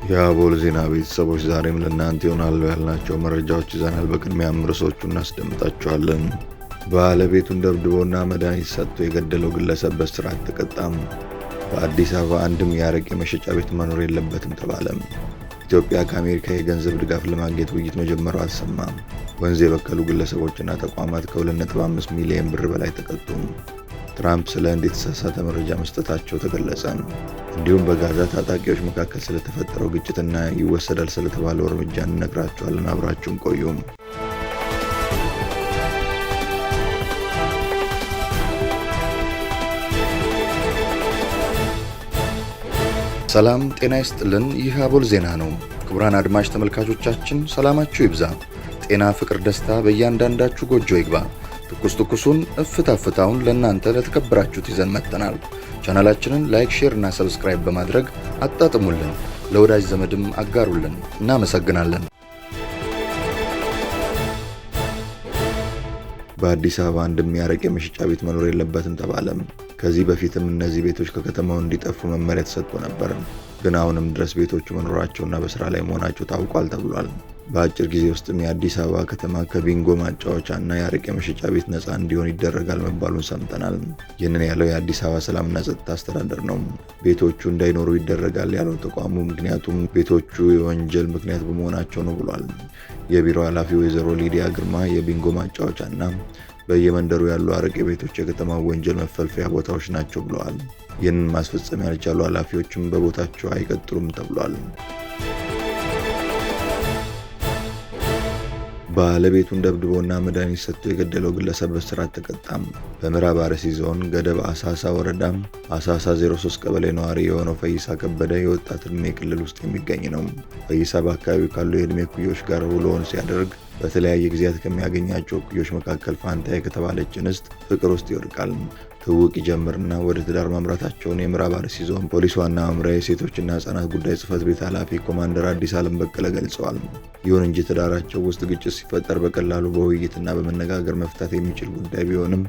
የአቦል ዜና ቤተሰቦች ዛሬም ለእናንተ ይሆናሉ ያልናቸው መረጃዎች ይዘናል። በቅድሚያም ርዕሶቹን እናስደምጣቸዋለን። ባለቤቱን ደብድቦና መድኃኒት ሰጥቶ የገደለው ግለሰብ በእስራት ተቀጣም። በአዲስ አበባ አንድም የአረቄ መሸጫ ቤት መኖር የለበትም ተባለም። ኢትዮጵያ ከአሜሪካ የገንዘብ ድጋፍ ለማግኘት ውይይት መጀመሩ አልሰማም። ወንዝ የበከሉ ግለሰቦችና ተቋማት ከ2.5 ሚሊዮን ብር በላይ ተቀጡም። ትራምፕ ስለ ህንድ የተሳሳተ መረጃ መስጠታቸው ተገለጸ። እንዲሁም በጋዛ ታጣቂዎች መካከል ስለተፈጠረው ግጭትና ይወሰዳል ስለተባለው እርምጃ እንነግራችኋለን። አብራችሁን ቆዩም። ሰላም ጤና ይስጥልን። ይህ አቦል ዜና ነው። ክቡራን አድማጭ ተመልካቾቻችን ሰላማችሁ ይብዛ፣ ጤና፣ ፍቅር፣ ደስታ በእያንዳንዳችሁ ጎጆ ይግባ። ትኩሱን እፍታውን ለእናንተ ለተከበራችሁት ይዘን መጥተናል። ቻናላችንን ላይክ፣ ሼር እና ሰብስክራይብ በማድረግ አጣጥሙልን፣ ለወዳጅ ዘመድም አጋሩልን። እናመሰግናለን። በአዲስ አበባ አንድም የአረቄ መሸጫ ቤት መኖር የለበትም ተባለም። ከዚህ በፊትም እነዚህ ቤቶች ከከተማው እንዲጠፉ መመሪያ ተሰጥቶ ነበር። ግን አሁንም ድረስ ቤቶቹ መኖራቸውና በስራ ላይ መሆናቸው ታውቋል ተብሏል። በአጭር ጊዜ ውስጥም የአዲስ አበባ ከተማ ከቢንጎ ማጫወቻና የአረቄ መሸጫ ቤት ነፃ እንዲሆን ይደረጋል መባሉን ሰምተናል። ይህንን ያለው የአዲስ አበባ ሰላምና ጸጥታ አስተዳደር ነው። ቤቶቹ እንዳይኖሩ ይደረጋል ያለው ተቋሙ ምክንያቱም ቤቶቹ የወንጀል ምክንያት በመሆናቸው ነው ብሏል። የቢሮ ኃላፊ ወይዘሮ ሊዲያ ግርማ የቢንጎ ማጫወቻና በየመንደሩ ያሉ አረቄ ቤቶች የከተማው ወንጀል መፈልፈያ ቦታዎች ናቸው ብለዋል። ይህንን ማስፈጸም ያልቻሉ ኃላፊዎችም በቦታቸው አይቀጥሉም ተብሏል። ባለቤቱን ደብድቦና መድኃኒት ሰጥቶ የገደለው ግለሰብ በእስራት ተቀጣም። በምዕራብ አርሲ ዞን ገደብ አሳሳ ወረዳ አሳሳ 03 ቀበሌ ነዋሪ የሆነው ፈይሳ ከበደ የወጣት ዕድሜ ክልል ውስጥ የሚገኝ ነው። ፈይሳ በአካባቢው ካሉ የዕድሜ እኩዮች ጋር ውሎውን ሲያደርግ በተለያየ ጊዜያት ከሚያገኛቸው እኩዮች መካከል ፋንታዬ ከተባለች እንስት ፍቅር ውስጥ ይወድቃል። ትውውቅ ይጀምርና ወደ ትዳር ማምራታቸውን የምዕራብ አርሲ ዞን ፖሊስ ዋና መምሪያ የሴቶችና ህጻናት ጉዳይ ጽህፈት ቤት ኃላፊ ኮማንደር አዲስ አለም በቀለ ገልጸዋል። ይሁን እንጂ ትዳራቸው ውስጥ ግጭት ሲፈጠር በቀላሉ በውይይትና በመነጋገር መፍታት የሚችል ጉዳይ ቢሆንም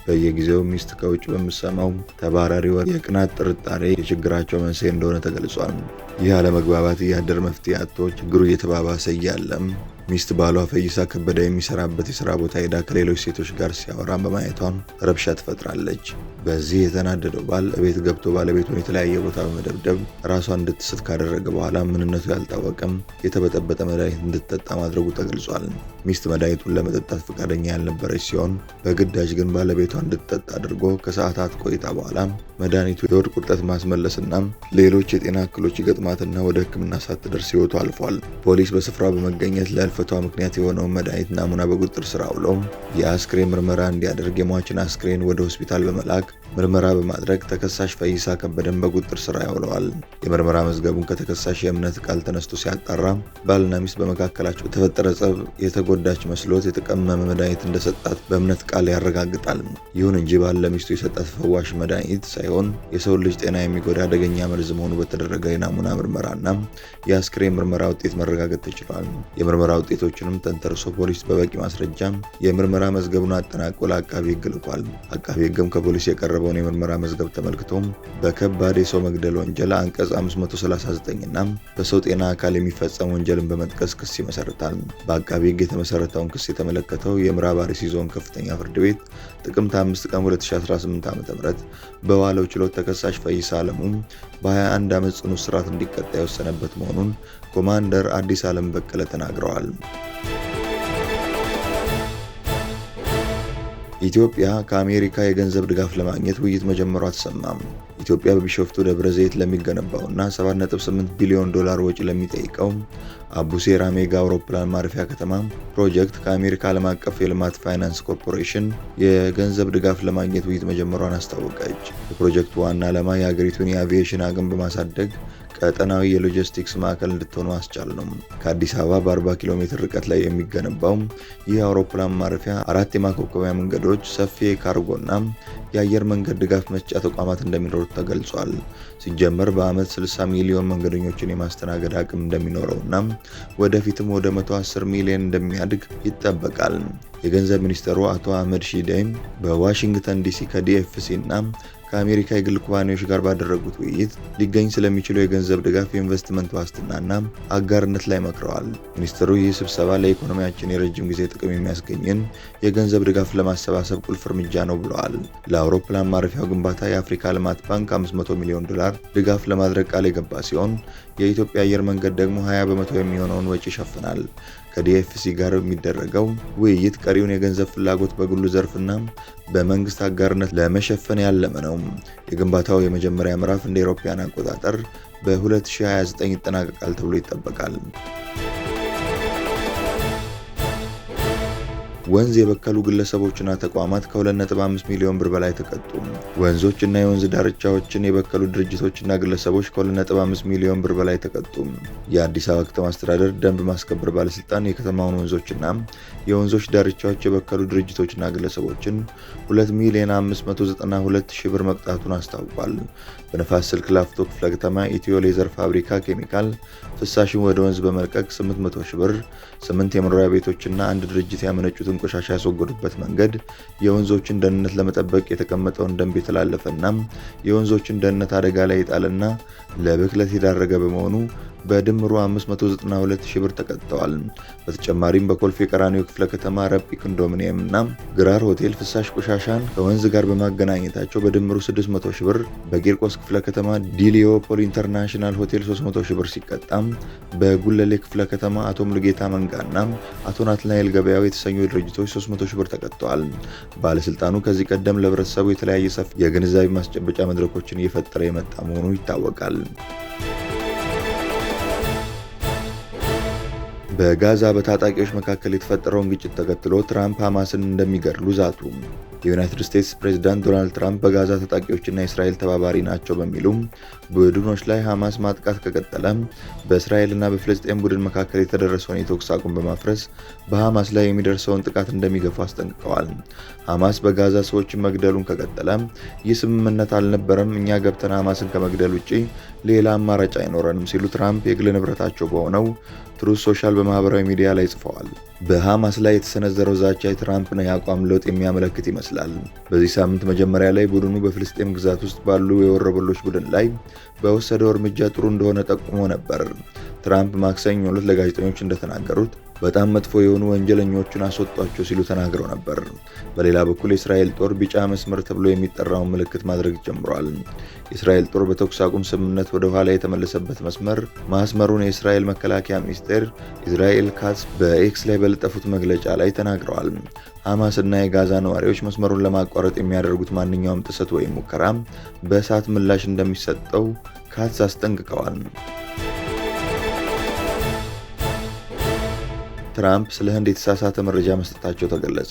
በየጊዜው ሚስት ከውጭ በምሰማው ተባራሪ የቅናት ጥርጣሬ የችግራቸው መንስኤ እንደሆነ ተገልጿል። ይህ አለመግባባት እያደር መፍትሄ አጥቶ ችግሩ እየተባባሰ እያለም ሚስት ባሏ ፈይሳ ከበደ የሚሰራበት የስራ ቦታ ሄዳ ከሌሎች ሴቶች ጋር ሲያወራ በማየቷም ረብሻ ትፈጥራለች። በዚህ የተናደደው ባል እቤት ገብቶ ባለቤቱን የተለያየ ቦታ በመደብደብ ራሷን እንድትስት ካደረገ በኋላ ምንነቱ ያልታወቀም የተበጠበጠ መድኃኒት እንድትጠጣ ማድረጉ ተገልጿል። ሚስት መድኃኒቱን ለመጠጣት ፈቃደኛ ያልነበረች ሲሆን በግዳጅ ግን ባለቤቷ እንድትጠጣ አድርጎ ከሰዓታት ቆይታ በኋላ መድኃኒቱ የሆድ ቁርጠት ማስመለስና ሌሎች የጤና እክሎች ይገጥማትና ወደ ሕክምና ሳትደርስ ሕይወቱ አልፏል። ፖሊስ በስፍራው በመገኘት ለህልፈቷ ምክንያት የሆነውን መድኃኒት ናሙና በቁጥጥር ስር አውሎ የአስክሬን ምርመራ እንዲያደርግ የሟችን አስክሬን ወደ ሆስፒታል በመላክ ምርመራ በማድረግ ተከሳሽ ፈይሳ ከበደን በቁጥጥር ስር ያውለዋል። የምርመራ መዝገቡን ከተከሳሽ የእምነት ቃል ተነስቶ ሲያጣራ ባልና ሚስት በመካከላቸው የተፈጠረ ጸብ የተጎዳች መስሎት የተቀመመ መድኃኒት እንደሰጣት በእምነት ቃል ያረጋግጣል። ይሁን እንጂ ባል ለሚስቱ የሰጣት ፈዋሽ መድኃኒት ሳይሆን የሰው ልጅ ጤና የሚጎዳ አደገኛ መርዝ መሆኑ በተደረገ የናሙና ምርመራና የአስክሬን ምርመራ ውጤት መረጋገጥ ተችሏል። የምርመራ ውጤቶችንም ተንተርሶ ፖሊስ በበቂ ማስረጃ የምርመራ መዝገቡን አጠናቆ ለአቃቢ ሕግ ልኳል። አቃቢ ሕግም ከፖሊስ የቀረበውን የምርመራ መዝገብ ተመልክቶም በከባድ የሰው መግደል ወንጀል አንቀጽ 539 እና በሰው ጤና አካል የሚፈጸም ወንጀልን በመጥቀስ ክስ ይመሰርታል። በአቃቢ ሕግ የተመሰረተውን ክስ የተመለከተው የምዕራብ አርሲ ዞን ከፍተኛ ፍርድ ቤት ጥቅምት 5 ቀን 2018 ዓ.ም በዋለው ችሎት ተከሳሽ ፈይሳ አለሙ በ21 ዓመት ጽኑ እስራት እንዲቀጣ የወሰነበት መሆኑን ኮማንደር አዲስ አለም በቀለ ተናግረዋል። ኢትዮጵያ ከአሜሪካ የገንዘብ ድጋፍ ለማግኘት ውይይት መጀመሯ ተሰማም። ኢትዮጵያ በቢሾፍቱ ደብረ ዘይት ለሚገነባውና 7.8 ቢሊዮን ዶላር ወጪ ለሚጠይቀው አቡሴራ ሜጋ አውሮፕላን ማረፊያ ከተማ ፕሮጀክት ከአሜሪካ ዓለም አቀፍ የልማት ፋይናንስ ኮርፖሬሽን የገንዘብ ድጋፍ ለማግኘት ውይይት መጀመሯን አስታወቀች። የፕሮጀክቱ ዋና ዓላማ የሀገሪቱን የአቪዬሽን አቅም በማሳደግ ቀጠናዊ የሎጂስቲክስ ማዕከል እንድትሆኑ አስቻል ነው። ከአዲስ አበባ በ40 ኪሎ ሜትር ርቀት ላይ የሚገነባው ይህ አውሮፕላን ማረፊያ 4 የማኮብኮቢያ መንገዶች፣ ሰፊ የካርጎና የአየር መንገድ ድጋፍ መስጫ ተቋማት እንደሚኖሩት ተገልጿል። ሲጀመር በአመት 60 ሚሊዮን መንገደኞችን የማስተናገድ አቅም እንደሚኖረውና ወደፊትም ወደ 110 ሚሊዮን እንደሚያድግ ይጠበቃል። የገንዘብ ሚኒስትሩ አቶ አህመድ ሺዴ በዋሽንግተን ዲሲ ከዲኤፍሲ እና ከአሜሪካ የግል ኩባንያዎች ጋር ባደረጉት ውይይት ሊገኝ ስለሚችለው የገንዘብ ድጋፍ፣ የኢንቨስትመንት ዋስትናና አጋርነት ላይ መክረዋል። ሚኒስትሩ ይህ ስብሰባ ለኢኮኖሚያችን የረጅም ጊዜ ጥቅም የሚያስገኝን የገንዘብ ድጋፍ ለማሰባሰብ ቁልፍ እርምጃ ነው ብለዋል። ለአውሮፕላን ማረፊያው ግንባታ የአፍሪካ ልማት ባንክ $500 ሚሊዮን ድጋፍ ለማድረግ ቃል የገባ ሲሆን የኢትዮጵያ አየር መንገድ ደግሞ 20 በመቶ የሚሆነውን ወጪ ይሸፍናል። ከዲኤፍሲ ጋር የሚደረገው ውይይት ቀሪውን የገንዘብ ፍላጎት በግሉ ዘርፍና በመንግስት አጋርነት ለመሸፈን ያለመ ነው። የግንባታው የመጀመሪያ ምዕራፍ እንደ አውሮፓውያን አቆጣጠር በ2029 ይጠናቀቃል ተብሎ ይጠበቃል። ወንዝ የበከሉ ግለሰቦችና ተቋማት ከ2.5 ሚሊዮን ብር በላይ ተቀጡ። ወንዞች እና የወንዝ ዳርቻዎችን የበከሉ ድርጅቶችና ግለሰቦች ከ2.5 ሚሊዮን ብር በላይ ተቀጡ። የአዲስ አበባ ከተማ አስተዳደር ደንብ ማስከበር ባለስልጣን የከተማውን ወንዞችና የወንዞች ዳርቻዎች የበከሉ ድርጅቶችና ግለሰቦችን 2,592,000 ብር መቅጣቱን አስታውቋል። በነፋስ ስልክ ላፍቶ ክፍለ ከተማ ኢትዮ ሌዘር ፋብሪካ ኬሚካል ፍሳሽን ወደ ወንዝ በመልቀቅ 800,000 ብር፣ 8 የመኖሪያ ቤቶችና አንድ ድርጅት ያመነጩትን ቆሻሻ ያስወገዱበት መንገድ የወንዞችን ደህንነት ለመጠበቅ የተቀመጠውን ደንብ የተላለፈና የወንዞችን ደህንነት አደጋ ላይ የጣለና ለብክለት የዳረገ በመሆኑ በድምሩ 592,000 ብር ተቀጥተዋል። በተጨማሪም በኮልፌ ቀራኒዮ ክፍለ ከተማ ረጲ ኮንዶሚኒየም እና ግራር ሆቴል ፍሳሽ ቆሻሻን ከወንዝ ጋር በማገናኘታቸው በድምሩ 600,000 ብር፣ በቂርቆስ ክፍለ ከተማ ዲሊዮፖል ኢንተርናሽናል ሆቴል 300,000 ብር ሲቀጣም በጉለሌ ክፍለ ከተማ አቶ ሙሉጌታ መንጋና አቶ ናትናኤል ገበያው የተሰኙ ድርጅቶች 300,000 ብር ተቀጥተዋል። ባለስልጣኑ ከዚህ ቀደም ለህብረተሰቡ የተለያየ ሰፊ የግንዛቤ ማስጨበጫ መድረኮችን እየፈጠረ የመጣ መሆኑ ይታወቃል። በጋዛ በታጣቂዎች መካከል የተፈጠረውን ግጭት ተከትሎ ትራምፕ ሐማስን እንደሚገድሉ ዛቱ። የዩናይትድ ስቴትስ ፕሬዝዳንት ዶናልድ ትራምፕ በጋዛ ታጣቂዎችና የእስራኤል ተባባሪ ናቸው በሚሉም ቡድኖች ላይ ሐማስ ማጥቃት ከቀጠለ በእስራኤልና በፍልስጤም ቡድን መካከል የተደረሰውን የተኩስ አቁም በማፍረስ በሐማስ ላይ የሚደርሰውን ጥቃት እንደሚገፉ አስጠንቅቀዋል። ሐማስ በጋዛ ሰዎችን መግደሉን ከቀጠለ ይህ ስምምነት አልነበረም፣ እኛ ገብተን ሐማስን ከመግደል ውጪ ሌላ አማራጭ አይኖረንም ሲሉ ትራምፕ የግል ንብረታቸው በሆነው ትሩዝ ሶሻል በማህበራዊ ሚዲያ ላይ ጽፈዋል። በሐማስ ላይ የተሰነዘረው ዛቻ የትራምፕን የአቋም ለውጥ የሚያመለክት ይመስላል። በዚህ ሳምንት መጀመሪያ ላይ ቡድኑ በፍልስጤም ግዛት ውስጥ ባሉ የወሮበሎች ቡድን ላይ በወሰደው እርምጃ ጥሩ እንደሆነ ጠቁሞ ነበር። ትራምፕ ማክሰኞ ዕለት ለጋዜጠኞች እንደተናገሩት በጣም መጥፎ የሆኑ ወንጀለኞቹን አስወጧቸው ሲሉ ተናግረው ነበር። በሌላ በኩል የእስራኤል ጦር ቢጫ መስመር ተብሎ የሚጠራውን ምልክት ማድረግ ጀምሯል። የእስራኤል ጦር በተኩስ አቁም ስምምነት ወደ ኋላ የተመለሰበት ማስመሩን የእስራኤል መከላከያ ሚኒስቴር ኢዝራኤል ካትዝ በኤክስ ላይ በለጠፉት መግለጫ ላይ ተናግረዋል። ሐማስ እና የጋዛ ነዋሪዎች መስመሩን ለማቋረጥ የሚያደርጉት ማንኛውም ጥሰት ወይም ሙከራ በእሳት ምላሽ እንደሚሰጠው ካትዝ አስጠንቅቀዋል። ትራምፕ ስለ ህንድ የተሳሳተ መረጃ መስጠታቸው ተገለጸ።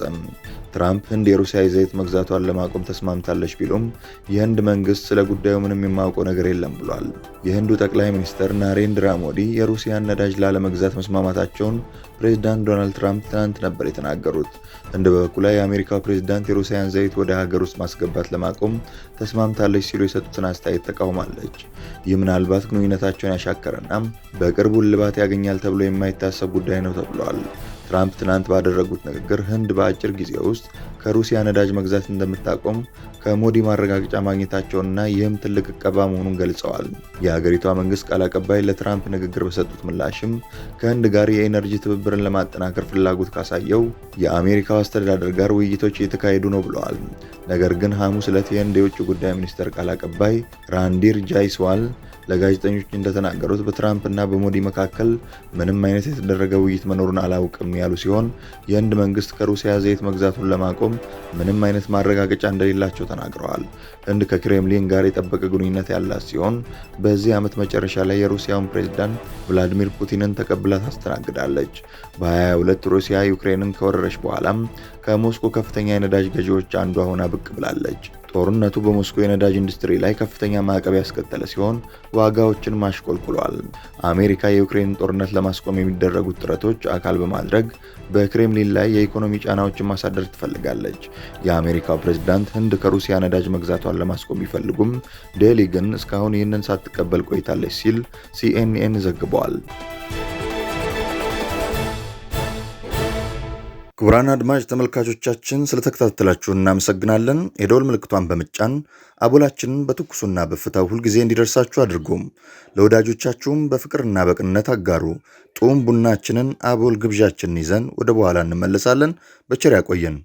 ትራምፕ ህንድ የሩሲያ ዘይት መግዛቷን ለማቆም ተስማምታለች ቢሉም የህንድ መንግስት ስለ ጉዳዩ ምንም የማውቀው ነገር የለም ብሏል። የህንዱ ጠቅላይ ሚኒስትር ናሬንድራ ሞዲ የሩሲያን ነዳጅ ላለመግዛት መስማማታቸውን ፕሬዝዳንት ዶናልድ ትራምፕ ትናንት ነበር የተናገሩት። ህንድ በበኩሏ የአሜሪካው ፕሬዝዳንት የሩሲያን ዘይት ወደ ሀገር ውስጥ ማስገባት ለማቆም ተስማምታለች ሲሉ የሰጡትን አስተያየት ተቃውማለች። ይህ ምናልባት ግንኙነታቸውን ያሻከረና በቅርቡ እልባት ያገኛል ተብሎ የማይታሰብ ጉዳይ ነው ተብሏል። ትራምፕ ትናንት ባደረጉት ንግግር ህንድ በአጭር ጊዜ ውስጥ ከሩሲያ ነዳጅ መግዛት እንደምታቆም ከሞዲ ማረጋገጫ ማግኘታቸውንና ይህም ትልቅ ዕቀባ መሆኑን ገልጸዋል። የሀገሪቷ መንግስት ቃል አቀባይ ለትራምፕ ንግግር በሰጡት ምላሽም ከህንድ ጋር የኤነርጂ ትብብርን ለማጠናከር ፍላጎት ካሳየው የአሜሪካው አስተዳደር ጋር ውይይቶች እየተካሄዱ ነው ብለዋል። ነገር ግን ሐሙስ ዕለት የህንድ የውጭ ጉዳይ ሚኒስቴር ቃል አቀባይ ራንዲር ጃይስዋል ለጋዜጠኞች እንደተናገሩት በትራምፕ እና በሞዲ መካከል ምንም አይነት የተደረገ ውይይት መኖሩን አላውቅም ያሉ ሲሆን የህንድ መንግስት ከሩሲያ ዘይት መግዛቱን ለማቆም ምንም አይነት ማረጋገጫ እንደሌላቸው ተናግረዋል። ህንድ ከክሬምሊን ጋር የጠበቀ ግንኙነት ያላት ሲሆን በዚህ ዓመት መጨረሻ ላይ የሩሲያውን ፕሬዝዳንት ቭላዲሚር ፑቲንን ተቀብላ ታስተናግዳለች። በ2022 ሩሲያ ዩክሬንን ከወረረች በኋላም ከሞስኮ ከፍተኛ የነዳጅ ገዢዎች አንዷ ሆና ብቅ ብላለች። ጦርነቱ በሞስኮ የነዳጅ ኢንዱስትሪ ላይ ከፍተኛ ማዕቀብ ያስከተለ ሲሆን ዋጋዎችን ማሽቆልቁሏል። አሜሪካ የዩክሬን ጦርነት ለማስቆም የሚደረጉት ጥረቶች አካል በማድረግ በክሬምሊን ላይ የኢኮኖሚ ጫናዎችን ማሳደር ትፈልጋለች። የአሜሪካው ፕሬዝዳንት ህንድ ከሩሲያ ነዳጅ መግዛቷን ለማስቆም ቢፈልጉም ዴሊ ግን እስካሁን ይህንን ሳትቀበል ቆይታለች ሲል ሲኤንኤን ዘግቧል። ክቡራን አድማጭ ተመልካቾቻችን ስለተከታተላችሁ እናመሰግናለን። የደወል ምልክቷን በመጫን አቦላችንን በትኩሱና በእፍታው ሁልጊዜ እንዲደርሳችሁ አድርጎም ለወዳጆቻችሁም በፍቅርና በቅንነት አጋሩ። ጡም ቡናችንን አቦል ግብዣችንን ይዘን ወደ በኋላ እንመለሳለን። በቸር ያቆየን።